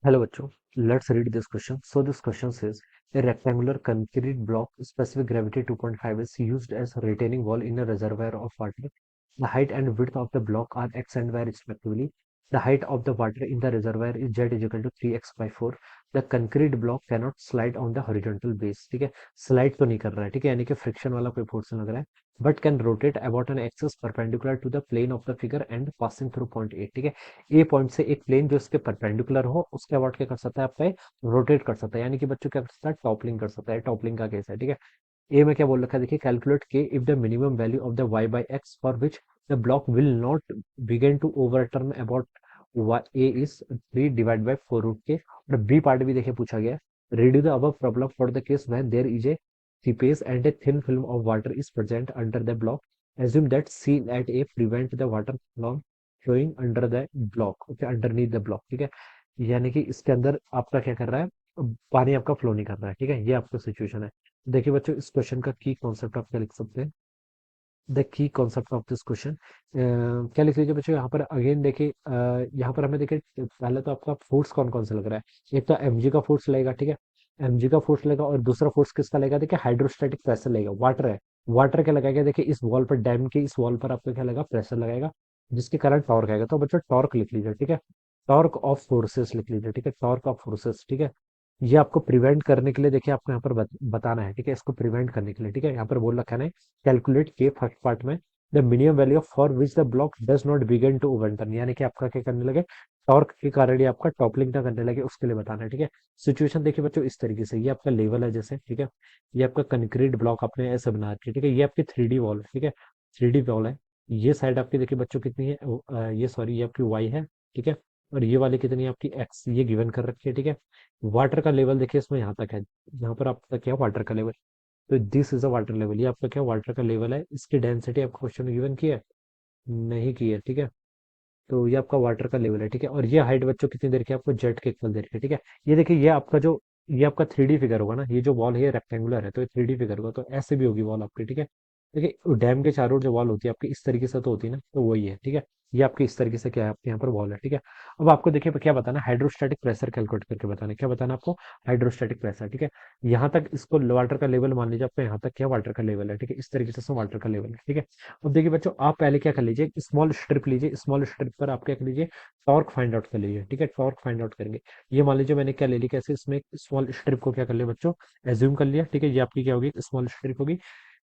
Hello, bachcho. Let's read this question. So this question says a rectangular concrete block, specific gravity 2.5 is used as a retaining wall in a reservoir of water. The height and width of the block are x and y respectively. The height of the water in the reservoir is z is equal to 3x by 4. The concrete block cannot slide on the horizontal base. ठीक है, slide तो नहीं कर रहा है, ठीक है, यानी कि फ्रिक्शन वाला कोई पोर्शन लग रहा है, but can rotate about an axis perpendicular to the plane of the figure and passing through point A. ठीक है, ए पॉइंट से एक प्लेन जो इसके परपेंडिकुलर हो उसके अबाउट क्या कर सकता है, आपका रोटेट कर सकता है, यानी कि बच्चों क्या कर सकता है, टॉपलिंग कर सकता है. टॉपलिंग का केस है, ठीक है. ए में क्या बोल रखा है, देखिए, calculate K if the minimum value of the Y by X for which the block will not begin to overturn about A is 3 divide by 4 root K. और बी पार्ट भी देखिए पूछा गया है, redo the above problem for the case when there is a seepage and a thin film of water is present under the block. Assume that C at A prevent the water from flowing under the block, okay, underneath the block. ठीक है, यानी कि इसके अंदर आपका क्या कर रहा है, पानी आपका फ्लो नहीं कर रहा है. ठीक है, ये आपका सिचुएशन है. देखिए बच्चों, इस क्वेश्चन का की कॉन्सेप्ट आप क्या लिख सकते हैं, the key concept of this question क्या लिख लीजिए बच्चों. यहाँ पर अगेन देखिए, यहाँ पर हमें देखिए पहले तो आपका फोर्स कौन कौन सा लग रहा है. एक तो mg का फोर्स लगेगा, ठीक है, mg का फोर्स लगेगा, और दूसरा फोर्स किसका लगेगा, देखिए हाइड्रोस्टैटिक प्रेशर लगेगा, वाटर है. वाटर क्या लगाएगा, देखिए इस वॉल पर, डैम के इस वॉल पर आपको क्या लगेगा, प्रेशर लगाएगा, जिसके कारण टॉर्क आएगा. तो बच्चों टॉर्क लिख लीजिए, ठीक है, टॉर्क ऑफ फोर्सेस लिख लीजिए, ठीक है, टॉर्क ऑफ फोर्सेस. ठीक है, ये आपको प्रिवेंट करने के लिए देखिए आपको यहाँ पर बताना है, ठीक है, इसको प्रिवेंट करने के लिए. ठीक है, यहाँ पर बोल रखा है कैलकुलेट के फर्स्ट पार्ट में the minimum value of for which the block does not begin to overturn, यानी कि आपका क्या करने लगे, टॉर्क के कारण ये आपका टॉपलिंग ना करने लगे, उसके लिए बताना है. ठीक है, सिचुएशन देखिए बच्चों इस तरीके से, ये आपका लेवल है जैसे, ठीक है, ये आपका कंक्रीट ब्लॉक आपने ऐसे बना रखी है. ठीक है, ये आपकी 3D वॉल है, ठीक है, 3D वॉल है. ये साइड आपकी देखिए बच्चों कितनी है, ये सॉरी, ये आपकी वाई है, ठीक है, और ये वाली कितनी है आपकी एक्स, ये गिवन कर रखी है. ठीक है, वाटर का लेवल देखिए इसमें यहाँ तक है, यहाँ पर आपका क्या वाटर का लेवल, तो this is a water level, ये आपका क्या वाटर का लेवल है. इसकी डेंसिटी आपको क्वेश्चन में गिवन की है, नहीं की है. ठीक है, तो ये आपका वाटर का लेवल है. ठीक है, और ये हाइट बच्चों कितनी देर की है, आपको जेट के इक्वल देर की है. ठीक है, ये देखिए, ये आपका जो, ये आपका 3D फिगर होगा ना, ये जो वॉल है ये रेक्टेंगुलर है, तो ये 3D फिगर होगा, तो ऐसे भी होगी वॉल आपकी. ठीक है, देखिए डैम के चारों ओर जो वॉल होती है आपकी इस तरीके से तो होती है ना, तो वही है. ठीक है, ये आपकी इस तरीके से क्या है, आपके यहाँ पर वॉल है. ठीक है, अब आपको देखिए क्या बताना, हाइड्रोस्टैटिक प्रेशर कैलकुलेट करके बताना है. क्या बताना आपको, हाइड्रोस्टैटिक प्रेशर. ठीक है, यहाँ तक इसको वाटर का लेवल मान लीजिए, आपको यहाँ तक क्या वाटर का लेवल है. ठीक है, इस तरीके से वाटर का लेवल है. ठीक है, अब देखिए बच्चों, आप पहले क्या कर लीजिए, स्मॉल स्ट्रिप लीजिए, स्मॉल स्ट्रिप पर आप क्या कर लीजिए, टॉर्क फाइंड आउट कर लीजिए. ठीक है, टॉर्क फाइंड आउट करेंगे. ये मान लीजिए मैंने क्या ले ली, कैसे, इसमें स्मॉल स्ट्रिप को क्या कर लिया बच्चों, एज्यूम कर लिया. ठीक है, ये आपकी क्या होगी, स्मॉल स्ट्रिप होगी.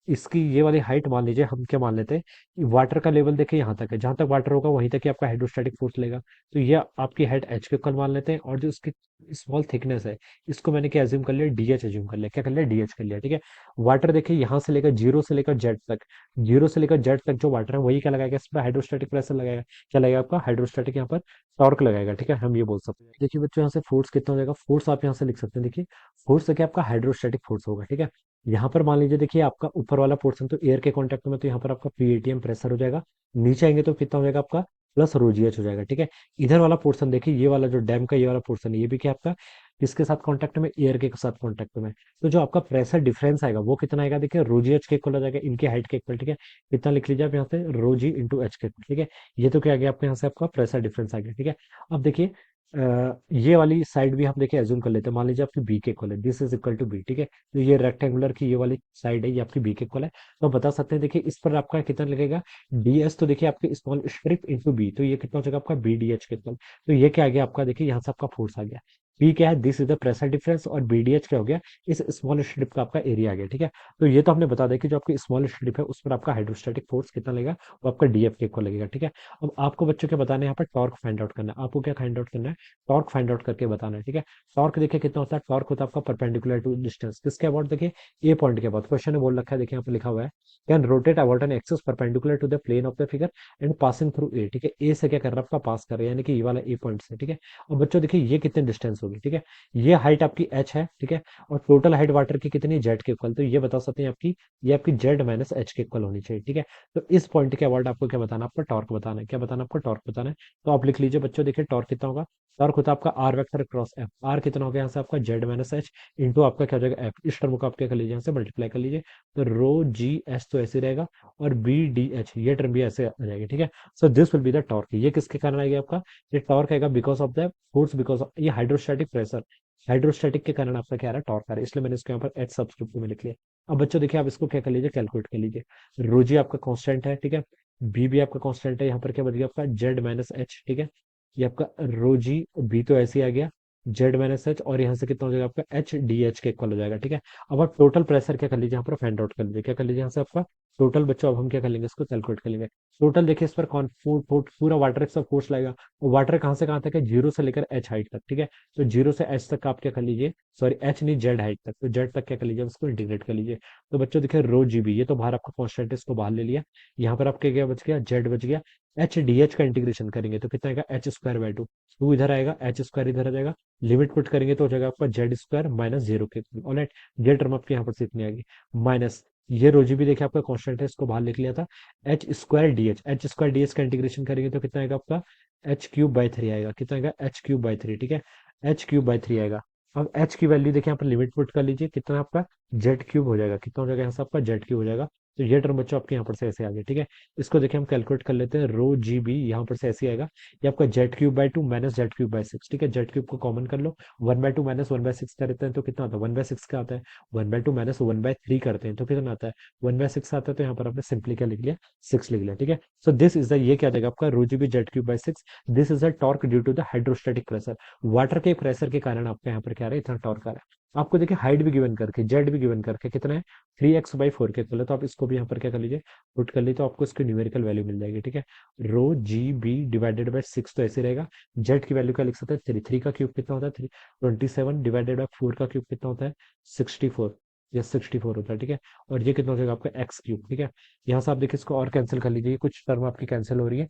इसकी ये वाली हाइट मान लीजिए, हम क्या मान लेते हैं, वाटर का लेवल देखिए यहाँ तक है, जहां तक वाटर होगा वहीं तक ही आपका हाइड्रोस्टैटिक फोर्स लेगा. तो ये आपकी हाइट एच के इक्वल मान लेते हैं, और जो इसकी स्मॉल थिकनेस है, इसको मैंने क्या एज्यूम कर लिया, डीएच एज्यूम कर लिया. क्या कर लिया, डीएच कर लिया. ठीक है, वाटर देखिए यहाँ से लेकर जीरो से लेकर जेड तक, जीरो से लेकर जेड तक जो वाटर है वही क्या लगाएगा, इस पर हाइड्रोस्टैटिक प्रेशर लगाएगा. क्या लगेगा आपका, हाइड्रोस्टैटिक यहाँ पर टॉर्क लगाएगा. ठीक है, हम ये बोल सकते हैं. देखिए बच्चों, यहाँ से फोर्स कितना हो जाएगा, फोर्स आप यहाँ से लिख सकते हैं. देखिए फोर्स से क्या, आपका हाइड्रोस्टैटिक फोर्स होगा. ठीक है, यहाँ पर मान लीजिए देखिए आपका ऊपर वाला पोर्शन तो एयर के कांटेक्ट में, तो यहाँ पर आपका पीएटीएम प्रेशर हो जाएगा. नीचे आएंगे तो कितना हो जाएगा आपका, प्लस रोजीएच हो जाएगा. ठीक है, इधर वाला पोर्शन देखिए, ये वाला जो डैम का ये वाला पोर्शन है, ये भी क्या आपका किसके साथ कांटेक्ट में, एयर के साथ कांटेक्ट में. तो जो आपका प्रेशर डिफरेंस आएगा वो कितना आएगा, देखिए रोजीएच के इक्वल हो जाएगा, इनकी हाइट के इक्वल. ठीक है, कितना लिख लीजिए आप यहाँ से, रोजी इंटू एच के इक्वल. ठीक है, ये तो क्या आ गया आपके यहाँ से, आपका प्रेशर डिफरेंस आ गया. ठीक है, अब देखिए ये वाली साइड भी हम देखिए एज्यूम कर लेते हैं, मान लीजिए आपकी बी के इक्वल है, this is equal to B. ठीक है, तो ये रेक्टेंगुलर की ये वाली साइड है, ये आपकी बी के इक्वल है. तो आप बता सकते हैं देखिए इस पर आपका कितना लगेगा, डी एस, तो देखिए आपके स्मॉल स्ट्रिप इंटू बी, तो ये कितना हो जाएगा आपका बी डी एच के इक्वल. तो ये क्या आ गया आपका, देखिए यहाँ से आपका फोर्स आ गया. पी क्या है, this is the pressure difference, और बी डी एच क्या हो गया, इस स्मॉल स्ट्रिप का आपका एरिया आ गया. ठीक है, तो ये तो हमने बता दिया कि जो आपकी स्मॉल स्ट्रिप है उस पर आपका हाइड्रोस्टैटिक फोर्स कितना लगेगा, वो आपका डीएफ के इक्वल लगेगा. ठीक है, अब आपको बच्चों क्या बताना है, यहाँ पर टॉर्क फाइंड आउट करना है. आपको क्या फाइंड आउट करना है, टॉर्क फाइंड आउट करके बताना है. ठीक है, टॉर्क देखिए कितना होता है, टॉर्क होता है आपका परपेंडिकुलर टू डिस्टेंस, किसके अबाउट, देखिए ए पॉइंट के अबाउट. क्वेश्चन में बोल रखा है, देखिए यहाँ पे लिखा हुआ है, can rotate about an axis perpendicular to the plane of the figure and passing through A. ठीक है, ए से क्या कर रहा है, आपका पास कर रहा है, यानी कि ये वाला ए पॉइंट से. ठीक है, और बच्चों देखिए ये कितने डिस्टेंस हो होगी, ठीक है। ये हाइट आपकी एच है, ठीक है। और टोटल हाइट वाटर की कितनी, जेड के इक्वल, तो ये बता सकते हैं आपकी, ये आपकी जेड माइनस एच के इक्वल होनी चाहिए, ठीक है। तो इस पॉइंट के अबाउट आपको क्या बताना, आपको टॉर्क बताना है, क्या बताना आपको, टॉर्क बताना है। तो आप लिख लीजिए बच्चों, देखिए टॉर्क कितना होगा, टॉर्क होता है आपका R vector cross F, R कितना हो गया यहाँ से आपका जेड माइनस एच इंटू आपका क्या हो जाएगा एफ, इस टर्म को आप क्या कर लीजिए यहाँ से मल्टीप्लाई कर लीजिए। तो रो जी एस तो ऐसे रहेगा, और बी डी एच ये टर्म भी ऐसे आ जाएगी, ठीक है। So this will be the torque, ये किसके कारण आएगा आपका, ये टॉर्क आएगा because of the force, because of ये हाइड्रोस्टैटिक प्रेशर, हाइड्रोस्टैटिक के कारण आपका क्या आ रहा है, टॉर्क आ रहा है, इसलिए मैंने इसको यहाँ पर एच सब्सक्रिप्ट में लिख लिया। अब बच्चों देखिए आप इसको क्या कर लीजिए, कैलकुलेट कर लीजिए। रो जी आपका कांस्टेंट है, ठीक है। बी भी आपका कांस्टेंट है, यहाँ पर क्या बच गया आपका जेड माइनस एच, ठीक है। ये आपका रो जी, बी तो ऐसे ही आ गया, जेड माइनस एच, और यहाँ से कितना हो जाएगा आपका एच डी एच के इक्वल हो जाएगा, ठीक है। अब आप टोटल प्रेशर क्या कर लीजिए, यहाँ पर फाइंड आउट कर लीजिए, क्या कर लीजिए यहाँ से आपका टोटल, बच्चों अब हम क्या कर लेंगे, इसको कैलकुलेट कर लेंगे। टोटल देखिए इस पर कौन पूरा वाटर का फोर्स लगेगा, और वाटर कहाँ से कहाँ तक है, जीरो से लेकर एच हाइट तक, ठीक है। तो जीरो से एच तक आप क्या कर लीजिए, सॉरी एच नहीं जेड हाइट तक, तो जेड तक क्या कर लीजिए, उसको इंटीग्रेट कर लीजिए। तो बच्चों देखिए रो जी बी, ये तो बाहर आपका कॉन्स्टेंट है, इसको बाहर ले लिया। यहाँ पर आपके क्या बच गया, जेड बच गया। एच डी एच का इंटीग्रेशन करेंगे तो कितना आएगा, H square by two, two इधर आएगा, एच स्क्वायर इधर आ जाएगा। लिमिट पुट करेंगे तो हो जाएगा आपका जेड स्क्वायर माइनस जीरो के, ऑलराइट। ये टर्म आपके यहाँ पर से इतनी आएगी, माइनस ये रोजी भी देखिए आपका कांस्टेंट है, इसको बाहर लिख लिया था। एच स्क्वायर डी एच का इंटीग्रेशन करेंगे तो कितना आएगा आपका, एच क्यूब बाई थ्री आएगा, कितना आएगा, एच क्यूब बाई थ्री, ठीक है। एच क्यूब बाई थ्री आएगा। अब एच की वैल्यू देखिए यहाँ पर लिमिट पुट कर लीजिए, कितना आपका जेड क्यूब हो जाएगा, कितना हो जाएगा यहाँ से आपका जेड क्यूब हो जाएगा। तो ये टर्म बच्चों आपके यहाँ पर से ऐसे आ गया, ठीक है। इसको देखिए हम कैलकुलेट कर लेते हैं, रो जी बी यहाँ पर से ऐसे आएगा, ये आपका Z cube by two minus Z cube by six, ठीक है। जेड क्यूब को कॉमन कर लो, one by two minus one by six करते हैं तो कितना आता है, वन बाई सिक्स का आता है। One by two minus one by three करते हैं तो कितना आता है, वन बाई सिक्स आता है। तो यहाँ पर आपने सिंपली क्या लिख लिया, सिक्स लिख लिया, ठीक है। सो दिस इज द, ये क्या देगा आपका rho G B Z cube by six, this is the torque due to the hydrostatic pressure, water के प्रेशर के कारण आपका यहाँ पर क्या आ रहा है, इतना टॉर्क आ रहा है। आपको देखिए हाइट भी गिवन करके, जेड भी गिवन करके कितना है, थ्री एक्स बाई फोर के इक्वल है, तो आप इसको भी यहाँ पर क्या कर लीजिए, पुट कर लीजिए, तो आपको इसकी न्यूमेरिकल वैल्यू मिल जाएगी, ठीक है। Rho G B divided by six तो ऐसे रहेगा, जेड की वैल्यू क्या लिख सकते हैं, थ्री, थ्री का क्यूब कितना होता है, थ्री 27 डिवाइडेड बाई फोर का क्यूब कितना होता है, 64, ये 64 होता है, ठीक है। और ये कितना हो जाएगा आपका एक्स क्यूब, ठीक है। यहाँ से आप देखिए इसको और कैंसिल कर लीजिए, कुछ टर्म आपकी कैंसिल हो रही है,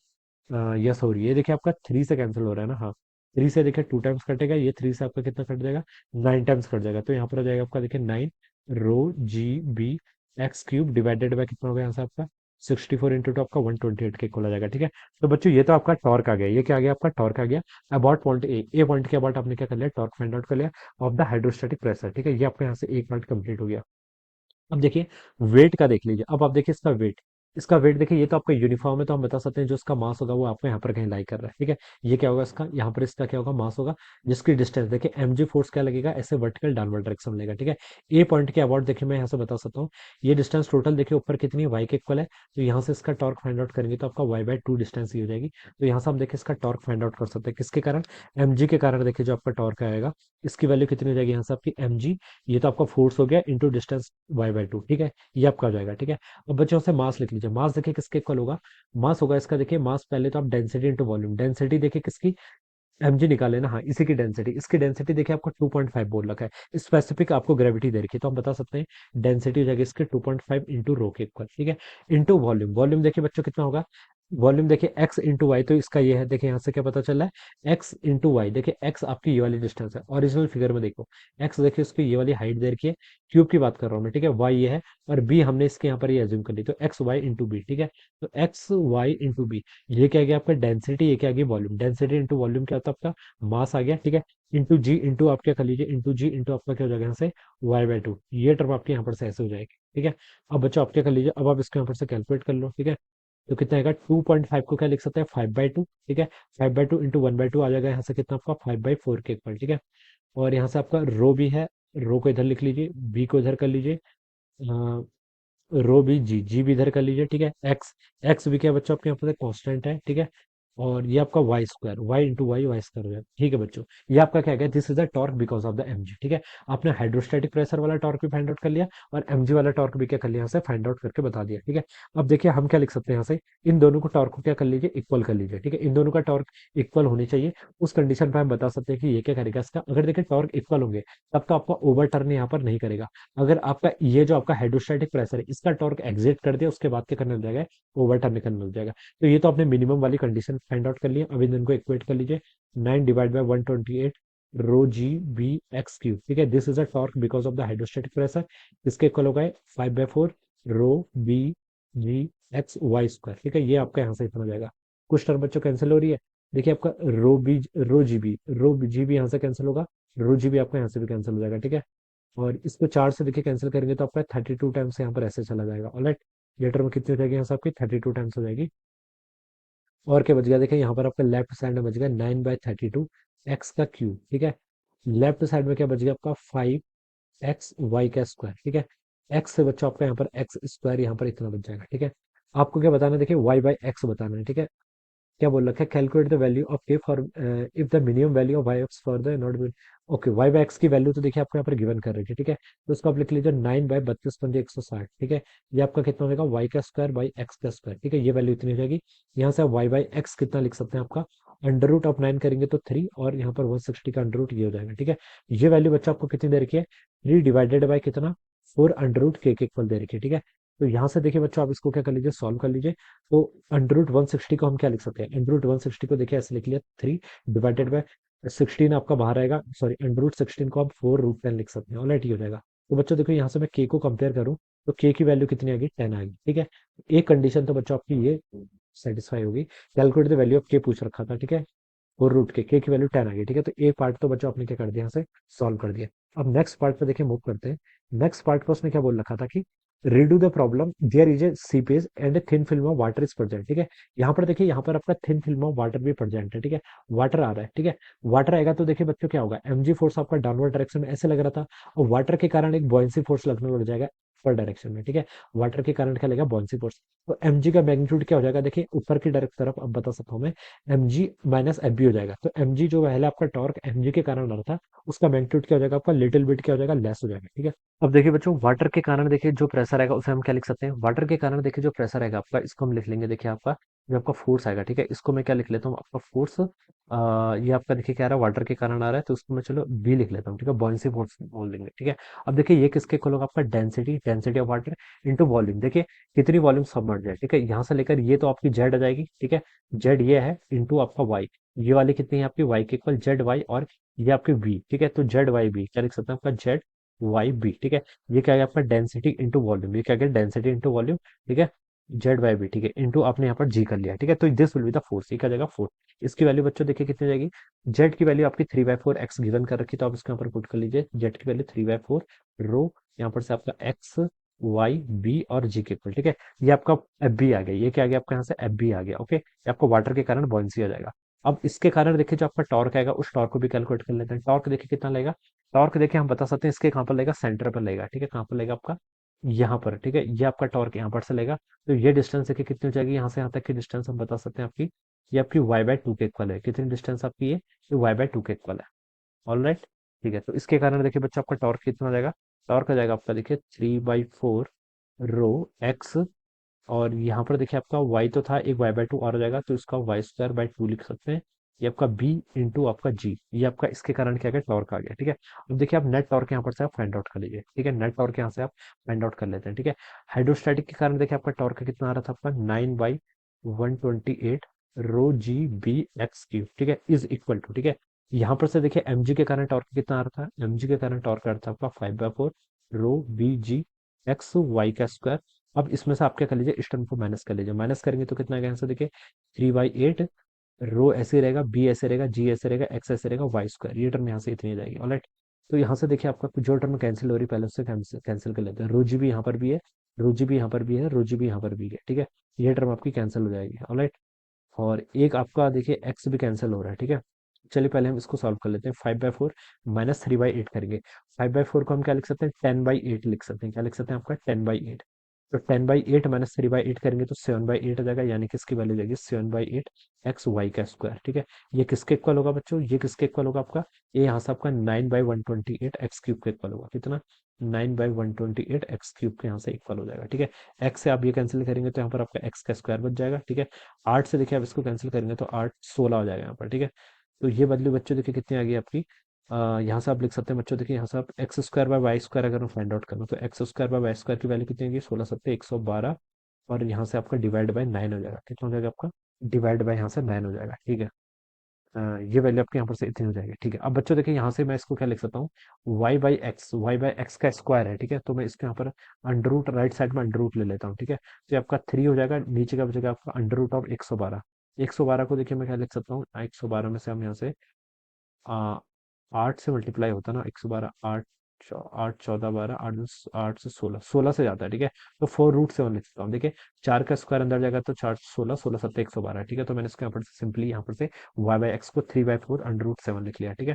यस हो रही है, देखिए आपका थ्री से कैंसिल हो रहा है ना, हाँ। थ्री से देखिए टू टाइम्स कटेगा, ये थ्री से आपका कितना कट जाएगा, नाइन टाइम्स कट जाएगा, तो यहाँ पर आ जाएगा आपका देखिए nine rho G B X cube divided by कितना होगा यहाँ से आपका 64 इंटू टू आपका 128 के इक्वल आ जाएगा, ठीक है। तो बच्चों ये तो आपका टॉर्क आ गया, ये क्या आ गया आपका टॉर्क आ गया। अबाउट पॉइंट ए पॉइंट के अबाउट आपने क्या कर लिया, टॉर्क फाइंड आउट कर लिया ऑफ द हाइड्रोस्टैटिक प्रेशर, ठीक है। ये आपका यहाँ से एक पार्ट कंप्लीट हो गया। अब देखिए वेट का देख लीजिए, अब आप देखिए इसका वेट, इसका वेट देखिए, ये तो आपका यूनिफॉर्म है, तो हम बता सकते हैं जो इसका मास होगा वो आपको यहाँ पर कहीं लाई कर रहा है, ठीक है। ये क्या होगा इसका, यहाँ पर इसका क्या होगा, मास होगा, जिसकी डिस्टेंस देखिए एमजी फोर्स क्या लगेगा, ऐसे वर्टिकल डाउनवर्ड डायरेक्शन लगेगा, ठीक है। ए पॉइंट के अबाउट देखिए मैं यहाँ से बता सकता हूँ, ये डिस्टेंस टोटल देखिए ऊपर कितनी है, वाई के इक्वल है, तो यहाँ से इसका टॉर्क फाइंड आउट करेंगे तो आपका वाई बाई टू डिस्टेंस ही हो जाएगी। तो यहाँ से हम देखिए इसका टॉर्क फाइंड आउट कर सकते हैं, किसके कारण, एमजी के कारण। देखिए जो आपका टॉर्क आएगा, इसकी वैल्यू कितनी हो जाएगी यहाँ से आपकी एमजी, ये तो आपका फोर्स हो गया into distance Y by two, ठीक है। ये आपका हो जाएगा, ठीक है। अब बच्चों से मास लिख लीजिए, मास देखिए किसके इक्वल होगा, मास होगा इसका देखिए, मास पहले तो आप डेंसिटी इंटू वॉल्यूम, डेंसिटी देखिए किसकी, एमजी निकाले ना, हाँ इसी की डेंसिटी, इसकी डेंसिटी देखिए आपको 2.5 बोल रखा है, स्पेसिफिक आपको ग्रेविटी दे रखी है, तो हम बता सकते हैं डेंसिटी हो जाएगी इसके 2.5 इंटू रो के इक्वल, ठीक है। इंटू वॉल्यूम, वॉल्यूम देखिए बच्चों कितना होगा, वॉल्यूम देखिए एक्स इंटू वाई, तो इसका ये है देखिए, यहाँ से क्या पता चल रहा है, एक्स इंटू वाई, देखिए एक्स आपकी ये वाली डिस्टेंस है, ओरिजिनल फिगर में देखो एक्स देखिए उसकी ये वाली हाइट दे रखी है, क्यूब की बात कर रहा हूँ मैं, ठीक है। वाई ये है, और बी हमने इसके यहाँ पर ये एज्यूम कर ली, तो एक्स वाई इंटू बी, ठीक है। तो एक्स वाई इंटू बी, ये क्या गया आपका डेंसिटी, ये क्या गया वॉल्यूम, डेंसिटी इंटू वॉल्यूम क्या होता है आपका मास आ गया, ठीक है। इंटू जी इंटू आप क्या कर लीजिए, इंटू जी इंटू आपका क्या हो जाएगा यहाँ से वाई बाई टू, ये टर्म आपके यहाँ पर से ऐसे हो जाएगी, ठीक है। अब बच्चों आप क्या कर लीजिए, अब आप इसके यहाँ पर से कैलकुलेट कर लो, ठीक है। तो कितना आएगा, 2.5 को क्या लिख सकते हैं, फाइव बाई टू, ठीक है। Five by two into one by two आ जाएगा यहाँ से कितना आपका, फाइव बाई फोर के इक्वल, ठीक है। और यहाँ से आपका रो भी है, रो को इधर लिख लीजिए, बी को इधर कर लीजिए, रो भी जी, जी भी इधर कर लीजिए, ठीक है। एक्स, एक्स भी क्या बच्चों आपके यहाँ पर कांस्टेंट है, ठीक है। और ये आपका Y square, Y into Y, Y square हो जाएगा, ठीक है बच्चों। ये आपका क्या गया, this is the torque because of the MG, ठीक है। आपने हाइड्रोस्टैटिक प्रेशर वाला टॉर्क भी फाइंड आउट कर लिया, और एमजी वाला टॉर्क भी क्या कर लिया, यहाँ से फाइंड आउट करके बता दिया, ठीक है। अब देखिए हम क्या लिख सकते हैं यहाँ से, इन दोनों को टॉर्क को क्या कर लीजिए, इक्वल कर लीजिए, ठीक है। इन दोनों का टॉर्क इक्वल होनी चाहिए, उस कंडीशन पर हम बता सकते हैं कि ये क्या करेगा इसका, अगर देखिए टॉर्क इक्वल होंगे तब तो आपका ओवर टर्न यहाँ पर नहीं करेगा। अगर आपका ये जो आपका हाइड्रोस्टैटिक प्रेशर है, इसका टॉर्क एग्जिट कर दिया, उसके बाद क्या करने लग जाएगा, ओवर टर्न करने लग जाएगा। तो ये तो आपने मिनिमम वाली कंडीशन फाइंड आउट कर लिया, अब इन दोनों को इक्वेट कर लीजिए, 9 divide by 128, rho G B X cube, ठीक है। This is a torque because of the hydrostatic pressure, इसके इक्वल होगा 5/4 rho B G X Y square, ठीक है। ये आपका यहाँ से इतना हो जाएगा। कुछ टर्म बच्चों कैंसिल हो रही है। देखिए आपका रो जी बी यहाँ से कैंसिल होगा, रो जी बी आपका यहाँ से भी कैंसिल हो जाएगा, ठीक है। और इसको 4 से देखिए कैंसिल करेंगे तो आपका 32 टाइम्स यहाँ पर ऐसे चला जाएगा, ऑलराइट। ये टर्म कितनी हो जाएगी यहाँ से आपकी 32 टाइम्स हो जाएगी। और क्या बच गया, देखिए यहाँ पर आपका लेफ्ट साइड में बच गया 9/32 एक्स का क्यूब, ठीक है। लेफ्ट साइड में क्या बच गया आपका 5 एक्स वाई का स्क्वायर, ठीक है। एक्स से बच्चों आपका यहाँ पर एक्स स्क्वायर यहाँ पर इतना बच जाएगा, ठीक है। आपको क्या बताना है, देखिए वाई बाई एक्स बताना है, ठीक है। क्या बोल रखा है, calculate the value of K for if the minimum value of Y X for the not. Okay, Y by X की वैल्यू तो देखिए आपको यहाँ पर गिवन कर रही है, ठीक है। तो उसको आप लिख लीजिए 9/32 × 160, ठीक है। ये आपका कितना हो जाएगा, वाई का स्क्वायर बाई एक्स का स्क्वायर, ठीक है। ये वैल्यू इतनी हो जाएगी। यहाँ से आप वाई बाई एक्स कितना लिख सकते हैं आपका, अंडर रूट ऑफ 9 करेंगे तो 3, और यहाँ पर 160 का अंडर रूट ये हो जाएगा, ठीक है। ये वैल्यू बच्चा आपको कितनी दे रखी है, 3 डिवाइडेड बाई कितना, 4 अंडर रूट के इक्वल दे रखी है, ठीक है। तो यहाँ से देखिए बच्चों आप इसको क्या कर लीजिए, सॉल्व कर लीजिए। तो अंडर रूट 160 को हम क्या लिख सकते हैं, अंडर रूट 160 को देखिए ऐसे लिख लिया, 3 डिवाइडेड बाय 16 आपका बाहर आएगा, सॉरी अंडर रूट 16 को आप 4√10 लिख सकते हैं, ऑलराइट, ये हो जाएगा। तो बच्चों देखो यहाँ से मैं के को कंपेयर करूँ तो के की वैल्यू कितनी आ गई, 10 आ गई, ठीक है। एक कंडीशन तो बच्चों आपकी ये सेटिस्फाई होगी। कैलकुलेट द वैल्यू ऑफ के पूछ रखा था, ठीक है। 4 रूट के की वैल्यू 10 आ गई, ठीक है। तो एक पार्ट तो बच्चों आपने क्या कर दिया, यहाँ से सॉल्व कर दिया। अब नेक्स्ट पार्ट पे देखिए मूव करते हैं। नेक्स्ट पार्ट पे उसने क्या बोल रखा था कि redo the problem, there is a seepage and a thin film of water is present, ठीक है। यहाँ पर देखिए, यहाँ पर आपका थिन फिल्म ऑफ वाटर भी प्रेजेंट है, ठीक है। वाटर आ रहा है, ठीक है। वाटर आएगा तो देखिए बच्चों क्या होगा, mg फोर्स आपका डाउनवर्ड डायरेक्शन में ऐसे लग रहा था, और वाटर के कारण एक बॉयंसी फोर्स लगने लग जाएगा ऊपर डायरेक्शन में, ठीक है। वाटर के कारण क्या लगेगा, बॉयंसी फोर्स। तो mg का मैग्नीट्यूड क्या हो जाएगा, देखिए ऊपर की डायरेक्ट तरफ, अब बता सकता हूँ मैं, mg माइनस एफ बी हो जाएगा। तो mg जो पहले आपका टॉर्क mg के कारण आ रहा था, उसका मैग्नीट्यूड क्या हो जाएगा आपका, लिटिल बिट क्या हो जाएगा, लेस हो जाएगा, ठीक है। अब देखिए बच्चों, वाटर के कारण देखिए जो प्रेशर आएगा उसे हम क्या लिख सकते हैं, वाटर के कारण देखिए जो प्रेशर आएगा आपका, इसको हम लिख लेंगे, देखिए आपका जो आपका फोर्स आएगा, ठीक है। इसको मैं क्या लिख लेता हूँ, आपका फोर्स, ये आपका देखिए क्या आ रहा है, वाटर के कारण आ रहा है, तो उसको मैं चलो बी लिख लेता हूँ, ठीक है। बॉयंसी फोर्स बोल देंगे, ठीक है। अब देखिए ये किसके इक्वल होगा, आपका density, density of water into volume. देखिए कितनी वॉल्यूम सबमर्ज है, ठीक है। यहाँ से लेकर ये तो आपकी जेड आ जाएगी, ठीक है। जेड ये है, इंटू आपका वाई, ये वाली कितनी है आपकी, वाई के इक्वल जेड वाई, और ये आपकी बी, ठीक है। तो जेड वाई बी क्या लिख सकते हैं, आपका जेड वाई बी, ठीक है। ये क्या है आपका, डेंसिटी इंटू वॉल्यूम, ये क्या है, डेंसिटी इंटू वॉल्यूम, ठीक है। जेड वाई बी, ठीक है, इंटू आपने यहाँ पर जी कर लिया, ठीक है। तो this will be the force, ये क्या जाएगा, फोर्स। इसकी वैल्यू बच्चों देखिए कितनी जाएगी, जेड की वैल्यू आपकी 3/4 एक्स गिवन कर रखी, तो आप इसके ऊपर पुट कर लीजिए, जेड की वैल्यू 3/4 रो, यहाँ पर से आपका एक्स वाई बी और जी के इक्वल, ठीक है। ये आपका एफ बी आ गया, ये क्या आ गया आपका, यहाँ से एफ बी आ गया, ओके। ये आपको वाटर के कारण बॉयंसी आ जाएगा। अब इसके कारण देखिए जो आपका टॉर्क आएगा, उस टॉर्क को भी कैलकुलेट कर लेते हैं। टॉर्क देखिए कितना लगेगा, टॉर्क देखिए हम बता सकते हैं इसके कहाँ पर लगेगा, सेंटर पर लगेगा, ठीक है। कहाँ पर लगेगा आपका, यहाँ पर, ठीक है। ये आपका टॉर्क यहाँ पर से लेगा, तो ये डिस्टेंस देखिए कितनी हो जाएगी, यहाँ से यहाँ तक की डिस्टेंस हम बता सकते हैं आपकी, ये आपकी y/2 के इक्वल है। कितनी डिस्टेंस आपकी ये y/2 के इक्वल है, ऑल राइट, ठीक है। तो इसके कारण देखिए बच्चा आपका टॉर्क कितना हो जाएगा, टॉर्क आ जाएगा आपका देखिए 3/4 रो एक्स, और यहाँ पर देखिए आपका y तो था, एक y/2 और हो जाएगा, तो इसका y² बाई 2 लिख सकते हैं। ये आपका b इंटू आपका g, ये आपका इसके कारण क्या गया, टॉर्क आ गया, ठीक है। अब देखिए आप नेट टॉर्क यहाँ पर से आप फाइंड आउट कर लीजिए, ठीक है। नेट टॉर्क यहाँ से आप फाइंड आउट कर लेते हैं, ठीक है। हाइड्रोस्टैटिक के कारण देखिए आपका टॉर्क कितना आ रहा था, आपका 9/128 रो जी बी एक्स क्यूब, ठीक है, इज इक्वल टू, ठीक है। यहाँ पर से देखिए mg के कारण टॉर्क कितना आ रहा था, mg के कारण टॉर्क आ रहा था आपका 5/4 rho B G X Y का स्क्वायर। अब इसमें से आप क्या कर लीजिए, इस टर्म को माइनस कर लीजिए, माइनस करेंगे तो कितना आएगा आंसर, देखिए 3/8 रो ऐसे रहेगा, बी ऐसे रहेगा, जी ऐसे रहेगा, एक्स ऐसे रहेगा, वाई स्क्वायर, ये टर्म यहाँ से इतनी आ जाएगी, ऑलराइट। तो यहाँ से देखिए आपका जो टर्म कैंसिल हो रही है, पहले उससे कैंसिल कर लेते हैं। रो जी भी यहाँ पर भी है, रो जी भी यहाँ पर भी है, रो जी भी यहाँ पर भी है, ठीक है। ये टर्म आपकी कैंसिल हो जाएगी, ऑलराइट। और एक आपका देखिए एक्स भी कैंसिल हो रहा है, ठीक है। चलिए पहले हम इसको सॉल्व कर लेते हैं। 5/4 माइनस 3/8 करेंगे। 5/4 को हम क्या लिख सकते हैं, 10/8 लिख सकते हैं। क्या लिख सकते हैं आपका, 10/8। तो 10/8 माइनस 3/8 करेंगे तो 7/8 आ जाएगा, यानी कि इसकी वैल्यू जाएगी 7/8 एक्स वाई का स्क्वायर, ठीक है। ये किसके इक्वल होगा बच्चों, ये किसके इक्वल होगा आपका, ये यहाँ से आपका 9/128 एक्स क्यूब के इक्वल होगा, कितना, 9/128 एक्स क्यूब के यहाँ से इक्वल हो जाएगा, ठीक है। एक्स से आप ये कैंसिल करेंगे तो यहाँ पर आपका एक्स का स्क्वायर बच जाएगा, ठीक है। 8 से देखिए आप इसको कैंसिल करेंगे तो 8 16 हो जाएगा यहाँ पर, ठीक है। तो ये बदली बच्चों देखिए कितनी आ गई आपकी, यहाँ से आप लिख सकते हैं बच्चों, देखिए यहाँ से आप x² बाई y² अगर हम फाइंड आउट करें तो x² बाई y² की वैल्यू कितनी होगी, 16×7 = 112, और यहाँ से आपका डिवाइड बाई 9 हो जाएगा, कितना हो जाएगा आपका, डिवाइड बाई यहाँ से 9 हो जाएगा, ठीक है। ये वैल्यू आपके यहाँ पर से इतनी हो जाएगी। ठीक है, अब बच्चों देखिए यहाँ से मैं इसको क्या लिख सकता हूँ, y/x का स्क्वायर है। ठीक है, तो मैं इसके यहाँ पर अंडर रूट, राइट साइड में अंडर रूट ले लेता हूँ। ठीक है, तो ये आपका 3 हो जाएगा, नीचे का बचेगा आपका अंडर रूट ऑफ 112। 112 को देखिए मैं क्या लिख सकता हूँ, 112 में से हम यहाँ से आ, 8 से मल्टीप्लाई होता है ना, 112, 8, 8, 14, 12, 8 से 16, 16 से जाता है। ठीक है, तो 4√7 लिख सकता हूँ। देखिए 4 का स्क्वायर अंदर जाएगा तो 4, 16, 16, 7, 112। ठीक है, तो मैंने इसके यहाँ पर से सिंपली यहाँ पर से y/x को 3/4 अंडर रूट 7 लिख लिया। ठीक है,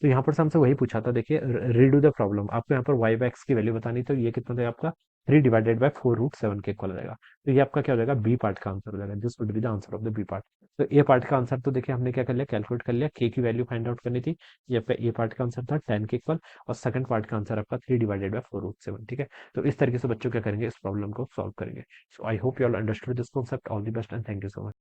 तो यहाँ पर से हमसे वही पूछा था। देखिए रीडू द प्रॉब्लम, आपको यहाँ पर y/x की वैल्यू बतानी, तो ये कितना था आपका 3/4√7 के इक्वल हो जाएगा। तो ये आपका क्या हो जाएगा, बी पार्ट का आंसर हो जाएगा। This would be the answer of the B part. तो ए पार्ट का आंसर तो देखिए हमने क्या कर लिया, कैलकुलेट कर लिया, के की वैल्यू फाइंड आउट करनी थी। ये आपका ए पार्ट का आंसर था 10 के इक्वल, और सेकंड पार्ट का आंसर आपका 3/4√7। ठीक है, तो इस तरीके से बच्चों क्या करेंगे, इस प्रॉब्लम को सॉल्व करेंगे। So I hope you all understood this concept. All the best and thank you so much.